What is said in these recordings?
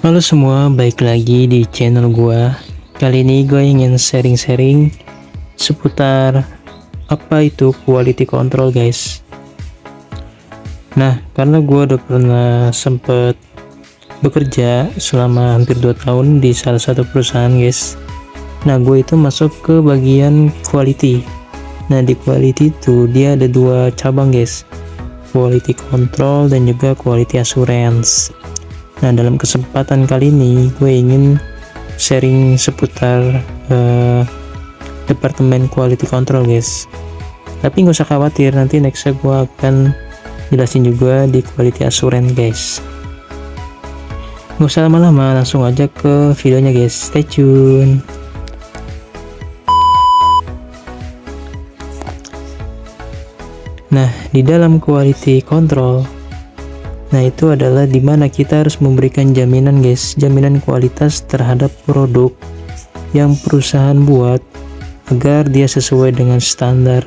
Halo semua, baik lagi di channel gua. Kali ini gue ingin sharing-sharing seputar apa itu quality control, guys. Nah, karena gua udah pernah sempet bekerja selama hampir 2 tahun di salah satu perusahaan, guys. Nah, gue itu masuk ke bagian quality. Nah, di quality itu dia ada 2 cabang, guys. Quality control dan juga quality assurance. Nah, dalam kesempatan kali ini gue ingin sharing seputar departemen quality control, guys. Tapi nggak usah khawatir, nanti next gue akan jelasin juga di quality assurance, guys. Nggak usah lama-lama, langsung aja ke videonya, guys. Stay tune. Nah, di dalam quality control, nah itu adalah dimana kita harus memberikan jaminan, guys, jaminan kualitas terhadap produk yang perusahaan buat agar dia sesuai dengan standar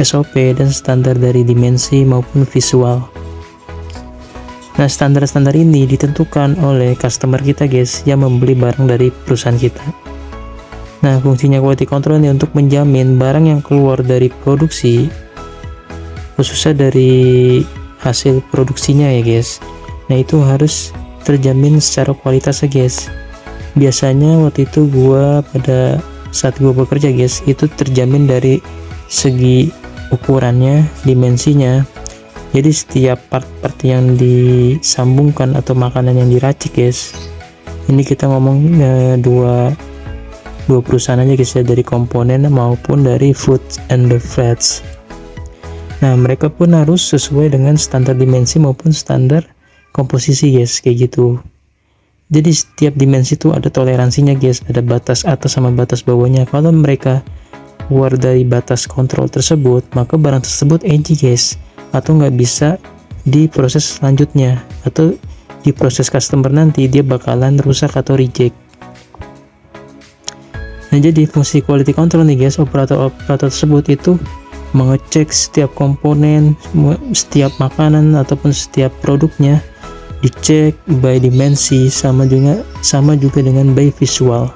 SOP dan standar dari dimensi maupun visual. Nah, standar-standar ini ditentukan oleh customer kita, guys, yang membeli barang dari perusahaan kita. Nah, fungsinya quality control ini untuk menjamin barang yang keluar dari produksi, khususnya dari hasil produksinya ya, guys. Nah, itu harus terjamin secara kualitasnya, guys. Biasanya waktu itu pada saat gua bekerja, guys, itu terjamin dari segi ukurannya, dimensinya. Jadi setiap part-part yang disambungkan atau makanan yang diracik, guys, ini kita ngomong dua perusahaan aja, guys, ya, dari komponen maupun dari food and beverage. Nah, mereka pun harus sesuai dengan standar dimensi maupun standar komposisi, guys, kayak gitu. Jadi setiap dimensi itu ada toleransinya, guys, ada batas atas sama batas bawahnya. Kalau mereka keluar dari batas kontrol tersebut, maka barang tersebut edgy, guys, atau nggak bisa diproses selanjutnya, atau di proses customer nanti dia bakalan rusak atau reject. Nah, jadi fungsi quality control nih, guys, operator tersebut itu mengecek setiap komponen, setiap makanan ataupun setiap produknya dicek by dimensi, sama juga dengan by visual.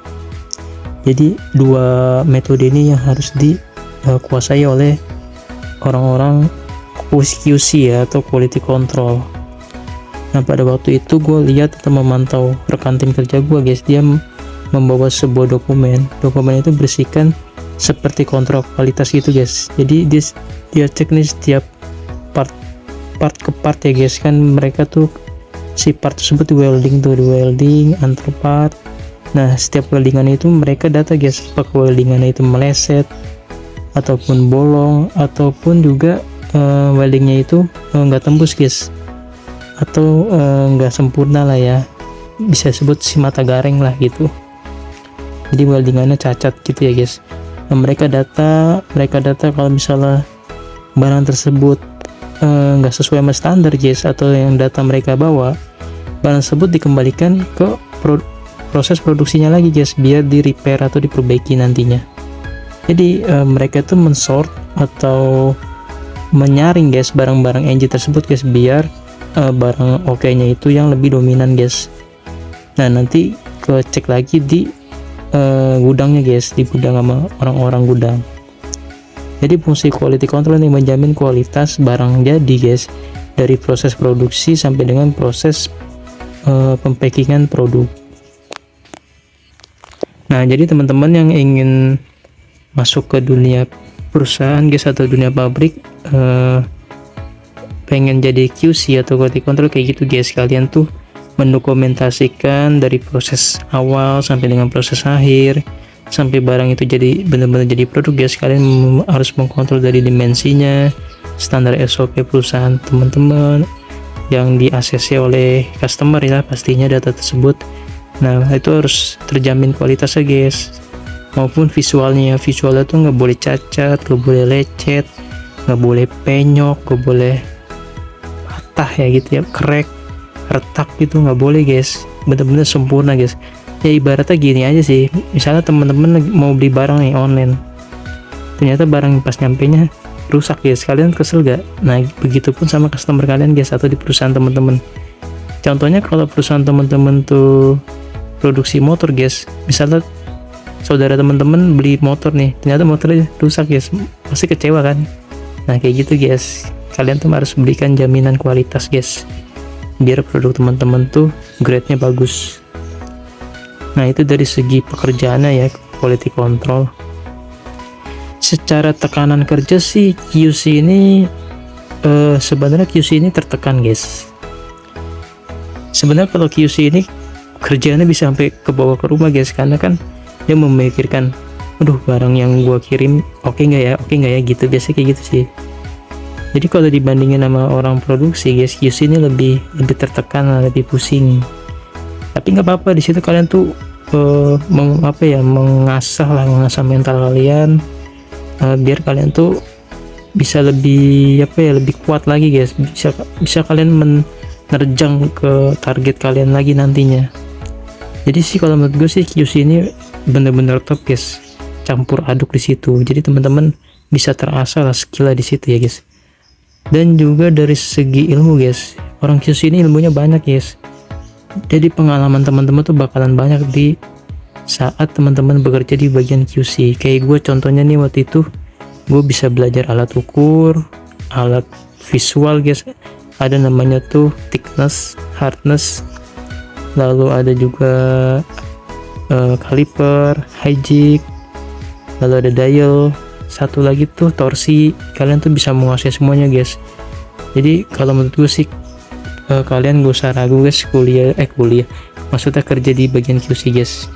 Jadi dua metode ini yang harus dikuasai oleh orang-orang QC ya, atau quality control. Nah, pada waktu itu gue lihat atau memantau rekan tim kerja gue, guys, dia membawa sebuah dokumen itu berisikan seperti kontrol kualitas gitu, guys. Jadi dia cek nih setiap part ke part ya, guys. Kan mereka tuh si part tersebut di welding antar part. Nah, setiap weldingan itu mereka data, guys, apakah weldingannya itu meleset ataupun bolong, ataupun juga weldingnya itu nggak tembus, guys, atau nggak sempurna lah ya, bisa sebut si mata garing lah gitu. Jadi weldingannya cacat gitu ya, guys. Nah, mereka data kalau misalnya barang tersebut nggak sesuai sama standar, guys, atau yang data mereka bawa, barang tersebut dikembalikan ke proses produksinya lagi, guys, biar di repair atau diperbaiki nantinya. Jadi mereka itu mensort atau menyaring, guys, barang-barang NG tersebut, guys, biar barang oke-nya itu yang lebih dominan, guys. Nah, nanti cek lagi di gudangnya, guys, di gudang sama orang-orang gudang. Jadi fungsi quality control ini menjamin kualitas barang jadi, guys, dari proses produksi sampai dengan proses pemackingan produk. Nah, jadi teman-teman yang ingin masuk ke dunia perusahaan, guys, atau dunia pabrik, pengen jadi QC atau quality control kayak gitu, guys, kalian tuh mendokumentasikan dari proses awal sampai dengan proses akhir, sampai barang itu jadi benar-benar jadi produk, guys. Kalian harus mengkontrol dari dimensinya, standar SOP perusahaan teman-teman yang di ACC oleh customer ya, pastinya data tersebut. Nah, itu harus terjamin kualitasnya, guys, maupun visualnya tuh nggak boleh cacat, nggak boleh lecet, nggak boleh penyok, nggak boleh patah ya gitu ya, crack, retak gitu, nggak boleh, guys. Bener-bener sempurna, guys. Ya ibaratnya gini aja sih, misalnya teman-teman mau beli barang nih online, ternyata barang pas nyampenya rusak, guys, kalian kesel gak? Nah, begitupun sama customer kalian, guys, atau di perusahaan teman-teman. Contohnya kalau perusahaan teman-teman tuh produksi motor guys, misalnya saudara teman-teman beli motor nih, ternyata motornya rusak guys, pasti kecewa kan. Nah kayak gitu guys, kalian tuh harus belikan jaminan kualitas guys, biar produk teman-teman tuh grade-nya bagus. Nah itu dari segi pekerjaannya ya, quality control. Secara tekanan kerja sih QC ini sebenarnya QC ini tertekan guys. Sebenarnya kalau QC ini kerjaannya bisa sampai ke bawah ke rumah guys, karena kan dia memikirkan, aduh barang yang gua kirim oke nggak ya gitu, biasa kayak gitu sih. Jadi kalau dibandingin sama orang produksi guys, QC ini lebih tertekan, lebih pusing. Tapi nggak apa-apa, di situ kalian tuh mengasah mental kalian, biar kalian tuh bisa lebih lebih kuat lagi guys, bisa kalian menerjang ke target kalian lagi nantinya. Jadi sih kalau menurut gue sih QC ini bener-bener top guys, campur aduk di situ. Jadi teman-teman bisa terasah lah skill di situ ya guys. Dan juga dari segi ilmu guys, orang QC ini ilmunya banyak guys. Jadi pengalaman teman-teman tuh bakalan banyak di saat teman-teman bekerja di bagian QC. Kayak gue contohnya nih, waktu itu gue bisa belajar alat ukur, alat visual guys. Ada namanya tuh thickness, hardness, lalu ada juga kaliper, hygic, lalu ada dial, satu lagi tuh torsi. Kalian tuh bisa menguasai semuanya guys. Jadi kalau menurut gue sih kalian gak usah ragu guys, kuliah maksudnya kerja di bagian QC guys,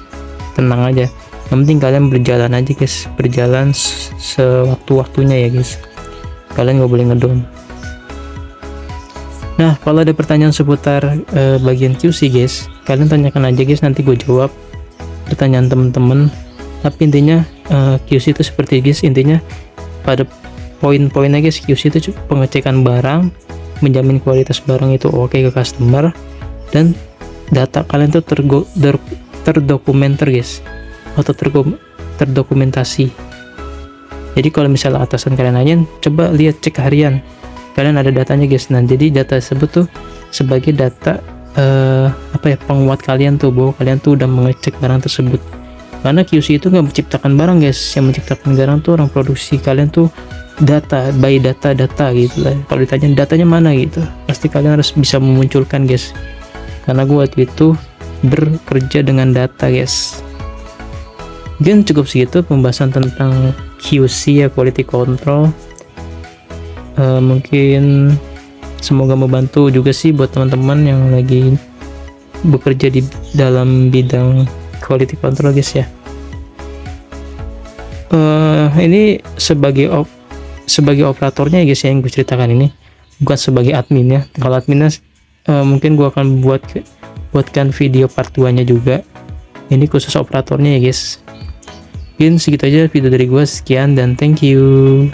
tenang aja. Yang penting kalian berjalan aja guys, berjalan sewaktu-waktunya ya guys, kalian gak boleh ngedown. Nah kalau ada pertanyaan seputar bagian QC guys, kalian tanyakan aja guys, nanti gue jawab pertanyaan temen-temen. Tapi intinya QC itu seperti guys, intinya pada poin-poinnya guys, QC itu pengecekan barang, menjamin kualitas barang itu oke ke customer, dan data kalian tuh terdokumenter guys, atau terdokumentasi. Jadi kalau misalnya atasan kalian nanyain, coba lihat cek harian, kalian ada datanya guys. Nah jadi data tersebut tuh sebagai data penguat kalian tuh, bahwa kalian tuh udah mengecek barang tersebut. Karena QC itu nggak menciptakan barang guys, yang menciptakan barang tuh orang produksi. Kalian tuh data gitu lah. Kalau ditanya datanya mana gitu, pasti kalian harus bisa memunculkan guys, karena gue waktu itu bekerja dengan data guys. Mungkin cukup segitu pembahasan tentang QC ya, quality control. Mungkin semoga membantu juga sih buat teman-teman yang lagi bekerja di dalam bidang quality control guys ya. Ini sebagai operatornya ya guys ya, yang gue ceritakan ini, bukan sebagai admin ya. Kalau adminnya mungkin gue akan buatkan video part 2 nya juga. Ini khusus operatornya ya guys. Mungkin segitu aja video dari gue, sekian dan thank you.